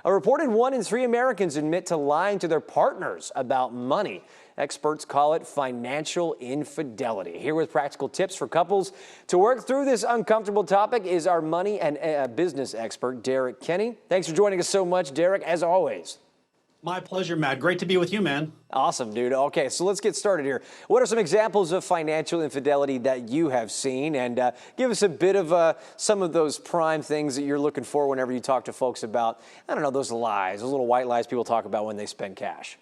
A reported 1 in 3 Americans admit to lying to their partners about money. Experts call it financial infidelity. Here with practical tips for couples to work through this uncomfortable topic is our money and business expert, Derek Kenny. Thanks for joining us so much, Derek, as always. My pleasure, Matt. Great to be with you, man. Awesome, dude. Okay, so let's get started here. What are some examples of financial infidelity that you have seen? And give us a bit of some of those prime things that you're looking for whenever you talk to folks about, I don't know, those lies, those little white lies people talk about when they spend cash.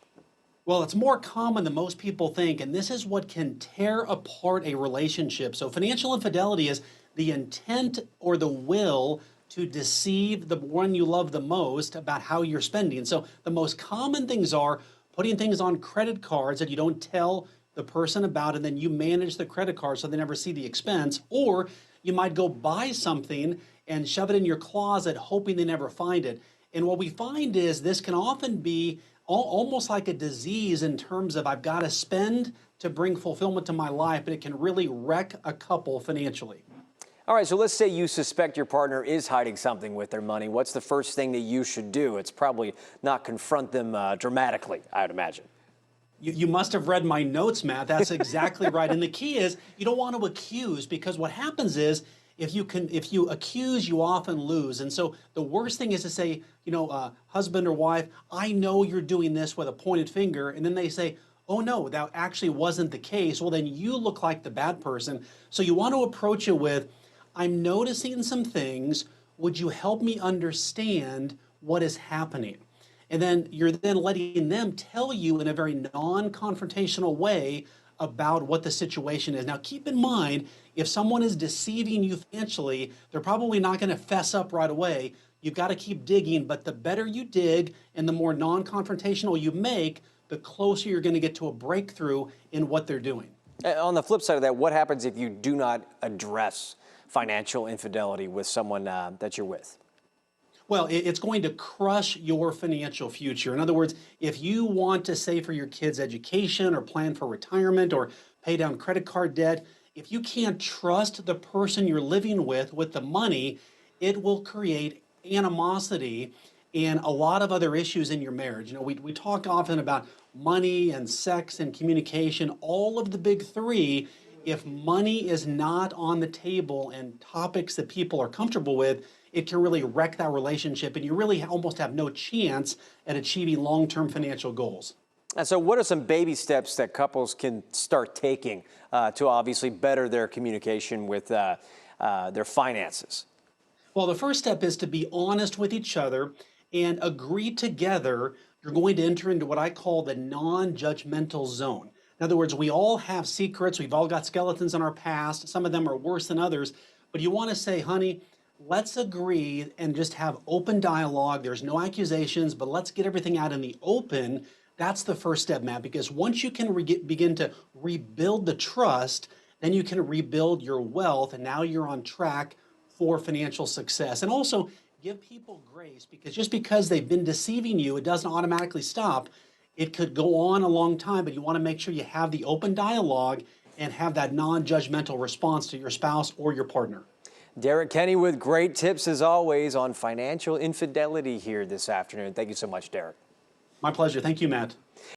Well, it's more common than most people think, and this is what can tear apart a relationship. So financial infidelity is the intent or the will to deceive the one you love the most about how you're spending. So the most common things are putting things on credit cards that you don't tell the person about, and then you manage the credit card so they never see the expense. Or you might go buy something and shove it in your closet hoping they never find it. And what we find is this can often be almost like a disease in terms of I've got to spend to bring fulfillment to my life, but it can really wreck a couple financially. All right, so let's say you suspect your partner is hiding something with their money. What's the first thing that you should do? It's probably not confront them dramatically, I would imagine. You must have read my notes, Matt. That's exactly right. And the key is you don't want to accuse, because what happens is if you accuse, you often lose. And so the worst thing is to say, husband or wife, I know you're doing this with a pointed finger. And then they say, oh no, that actually wasn't the case. Well, then you look like the bad person. So you want to approach it with, I'm noticing some things. Would you help me understand what is happening? And then you're letting them tell you in a very non-confrontational way about what the situation is. Now, keep in mind, if someone is deceiving you financially, they're probably not going to fess up right away. You've got to keep digging, but the better you dig and the more non-confrontational you make, the closer you're going to get to a breakthrough in what they're doing. On the flip side of that, what happens if you do not address financial infidelity with someone that you're with? Well, it's going to crush your financial future. In other words, if you want to save for your kids' education or plan for retirement or pay down credit card debt, if you can't trust the person you're living with the money, it will create animosity and a lot of other issues in your marriage. We talk often about money and sex and communication, all of the big three. If money is not on the table and topics that people are comfortable with, it can really wreck that relationship, and you really almost have no chance at achieving long-term financial goals. And so what are some baby steps that couples can start taking to obviously better their communication with their finances? Well, the first step is to be honest with each other and agree together you're going to enter into what I call the non-judgmental zone. In other words, we all have secrets. We've all got skeletons in our past. Some of them are worse than others. But you want to say, honey, let's agree and just have open dialogue. There's no accusations, but let's get everything out in the open. That's the first step, Matt, because once you can begin to rebuild the trust, then you can rebuild your wealth, and now you're on track for financial success. And also, give people grace, because just because they've been deceiving you, it doesn't automatically stop. It could go on a long time, but you want to make sure you have the open dialogue and have that non-judgmental response to your spouse or your partner. Derek Kenny with great tips, as always, on financial infidelity here this afternoon. Thank you so much, Derek. My pleasure. Thank you, Matt.